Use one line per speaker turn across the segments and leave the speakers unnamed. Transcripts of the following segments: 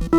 UP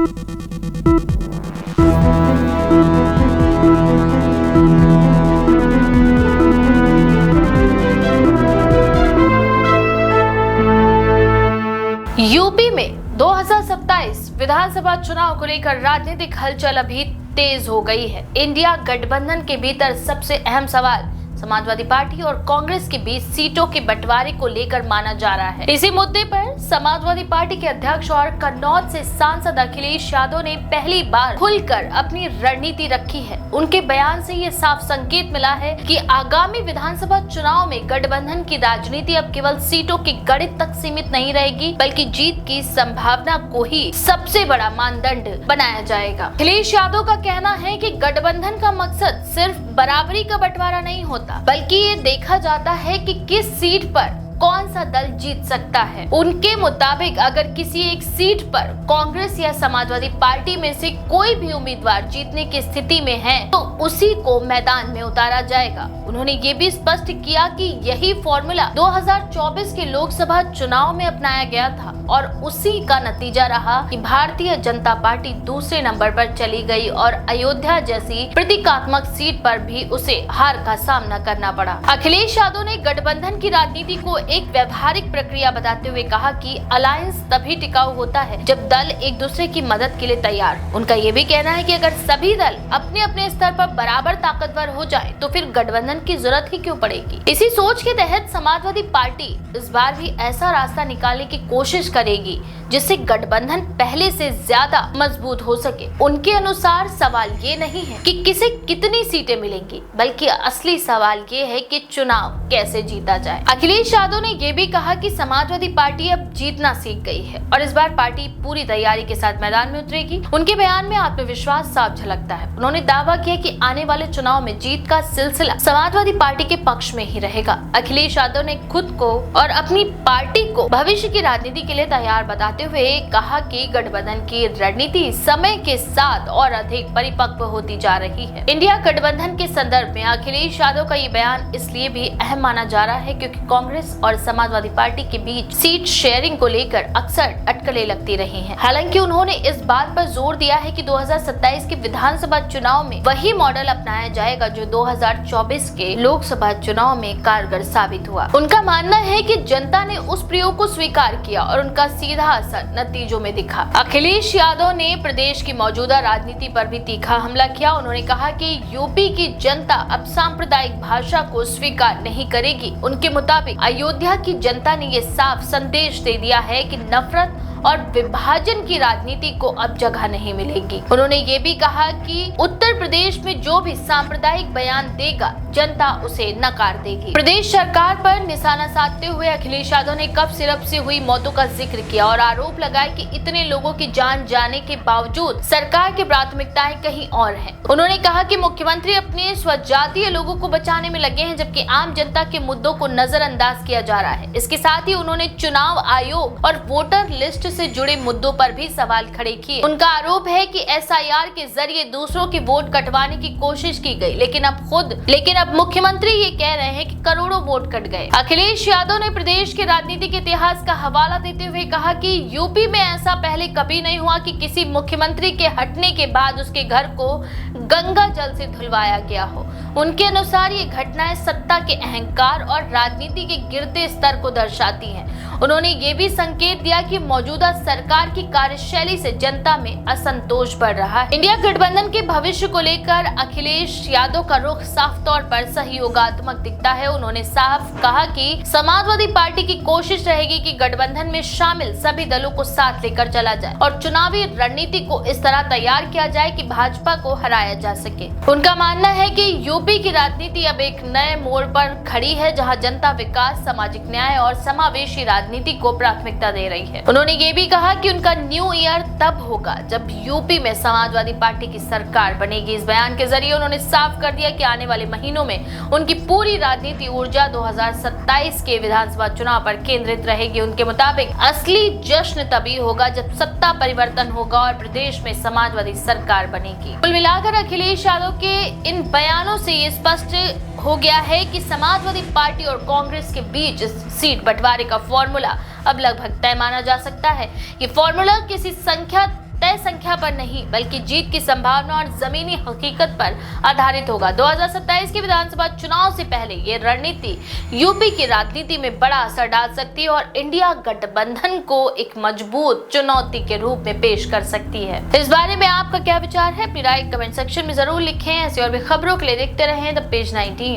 में 2027 विधानसभा चुनाव को लेकर राजनीतिक हलचल अभी तेज हो गई है। इंडिया गठबंधन के भीतर सबसे अहम सवाल समाजवादी पार्टी और कांग्रेस के बीच सीटों के बंटवारे को लेकर माना जा रहा है। इसी मुद्दे पर समाजवादी पार्टी के अध्यक्ष और कन्नौज से सांसद अखिलेश यादव ने पहली बार खुलकर अपनी रणनीति रखी है। उनके बयान से ये साफ संकेत मिला है कि आगामी विधानसभा चुनाव में गठबंधन की राजनीति अब केवल सीटों के गणित तक सीमित नहीं रहेगी, बल्कि जीत की संभावना को ही सबसे बड़ा मानदंड बनाया जाएगा। अखिलेश यादव का कहना है कि गठबंधन का मकसद सिर्फ बराबरी का बंटवारा नहीं होता, बल्कि ये देखा जाता है कि किस सीट पर कौन सा दल जीत सकता है। उनके मुताबिक अगर किसी एक सीट पर कांग्रेस या समाजवादी पार्टी में से कोई भी उम्मीदवार जीतने की स्थिति में है तो उसी को मैदान में उतारा जाएगा। उन्होंने ये भी स्पष्ट किया कि यही फॉर्मूला 2024 के लोकसभा चुनाव में अपनाया गया था और उसी का नतीजा रहा कि भारतीय जनता पार्टी दूसरे नंबर पर चली गई और अयोध्या जैसी प्रतीकात्मक सीट पर भी उसे हार का सामना करना पड़ा। अखिलेश यादव ने गठबंधन की राजनीति को एक व्यवहारिक प्रक्रिया बताते हुए कहा कि अलायंस तभी टिकाऊ होता है जब दल एक दूसरे की मदद के लिए तैयार। उनका ये भी कहना है कि अगर सभी दल अपने अपने स्तर पर बराबर ताकतवर हो जाए तो फिर गठबंधन की जरूरत ही क्यों पड़ेगी। इसी सोच के तहत समाजवादी पार्टी इस बार भी ऐसा रास्ता निकालने की कोशिश करेगी जिससे गठबंधन पहले से ज्यादा मजबूत हो सके। उनके अनुसार सवाल ये नहीं है कि किसे कितनी सीटें मिलेंगी, बल्कि असली सवाल ये है कि चुनाव कैसे जीता जाए। अखिलेश यादव ने ये भी कहा कि समाजवादी पार्टी अब जीतना सीख गई है और इस बार पार्टी पूरी तैयारी के साथ मैदान में उतरेगी। उनके बयान में आत्मविश्वास साफ झलकता है। उन्होंने दावा किया कि आने वाले चुनाव में जीत का सिलसिला समाजवादी पार्टी के पक्ष में ही रहेगा। अखिलेश यादव ने खुद को और अपनी पार्टी को भविष्य की राजनीति के लिए तैयार बताते हुए कहा कि गठबंधन की रणनीति समय के साथ और अधिक परिपक्व होती जा रही है। इंडिया गठबंधन के संदर्भ में अखिलेश यादव का ये बयान इसलिए भी अहम माना जा रहा है क्योंकि कांग्रेस और समाजवादी पार्टी के बीच सीट शेयरिंग को लेकर अक्सर अटकलें लगती रही हैं। हालांकि उन्होंने इस बात पर जोर दिया है कि 2027 के विधानसभा चुनाव में वही मॉडल अपनाया जाएगा जो 2024 के लोकसभा चुनाव में कारगर साबित हुआ। उनका मानना है कि जनता ने उस प्रयोग को स्वीकार किया और उनका सीधा असर नतीजों में दिखा। अखिलेश यादव ने प्रदेश की मौजूदा राजनीति पर भी तीखा हमला किया। उन्होंने कहा कि यूपी की जनता अब सांप्रदायिक भाषा को स्वीकार नहीं करेगी। उनके मुताबिक अयोध्या की जनता ने ये साफ संदेश दे दिया है कि नफरत और विभाजन की राजनीति को अब जगह नहीं मिलेगी। उन्होंने ये भी कहा कि उत्तर प्रदेश में जो भी सांप्रदायिक बयान देगा जनता उसे नकार देगी। प्रदेश सरकार पर निशाना साधते हुए अखिलेश यादव ने कफ सिरप से हुई मौतों का जिक्र किया और आरोप लगाया कि इतने लोगों की जान जाने के बावजूद सरकार की प्राथमिकताएं कहीं और हैं। उन्होंने कहा कि मुख्यमंत्री अपने स्वजातीय लोगों को बचाने में लगे हैं जबकि आम जनता के मुद्दों को नजरअंदाज किया जा रहा है। इसके साथ ही उन्होंने चुनाव आयोग और वोटर लिस्ट से जुड़े मुद्दों पर भी सवाल खड़े किए। उनका आरोप है कि एसआईआर के जरिए दूसरों की वोट कटवाने की कोशिश की गई, लेकिन अब मुख्यमंत्री ये कह रहे हैं कि करोड़ों वोट कट गए। अखिलेश यादव ने प्रदेश के राजनीतिक इतिहास का हवाला देते हुए कहा कि यूपी में ऐसा पहले कभी नहीं हुआ कि किसी मुख्यमंत्री के हटने के बाद उसके घर को गंगा जल से धुलवाया गया हो। उनके अनुसार ये घटनाएं सत्ता के अहंकार और राजनीति के गिरते स्तर को दर्शाती हैं। उन्होंने ये भी संकेत दिया कि मौजूदा सरकार की कार्यशैली से जनता में असंतोष बढ़ रहा है। इंडिया गठबंधन के भविष्य को लेकर अखिलेश यादव का रुख साफ तौर पर सहयोगात्मक दिखता है। उन्होंने साफ कहा कि समाजवादी पार्टी की कोशिश रहेगी कि गठबंधन में शामिल सभी दलों को साथ लेकर चला जाए और चुनावी रणनीति को इस तरह तैयार किया जाए कि भाजपा को हराया जा सके। उनका मानना है कि यूपी की राजनीति अब एक नए मोड़ पर खड़ी है जहां जनता विकास, सामाजिक न्याय और समावेशी राजनीति को प्राथमिकता दे रही है। उन्होंने ये भी कहा कि उनका न्यू ईयर तब होगा जब यूपी में समाजवादी पार्टी की सरकार बनेगी। इस बयान के जरिए उन्होंने साफ कर दिया कि आने वाले महीनों में उनकी पूरी राजनीति ऊर्जा 2027 के विधानसभा चुनाव पर केंद्रित रहेगी। उनके मुताबिक असली जश्न तभी होगा जब सत्ता परिवर्तन होगा और प्रदेश में समाजवादी सरकार बनेगी। कुल मिलाकर अखिलेश यादव के इन बयानों से ये स्पष्ट हो गया है कि समाजवादी पार्टी और कांग्रेस के बीच सीट बंटवारे का फॉर्मूला अब लगभग तय माना जा सकता है। ये फॉर्मूला किसी संख्या तय संख्या पर नहीं बल्कि जीत की संभावना और जमीनी हकीकत पर आधारित होगा। 2027 के विधानसभा चुनाव से पहले ये रणनीति यूपी की राजनीति में बड़ा असर डाल सकती है और इंडिया गठबंधन को एक मजबूत चुनौती के रूप में पेश कर सकती है। इस बारे में आपका क्या विचार है? अपनी राय कमेंट सेक्शन में जरूर लिखें। ऐसी और भी खबरों के लिए देखते रहें द पेज 19।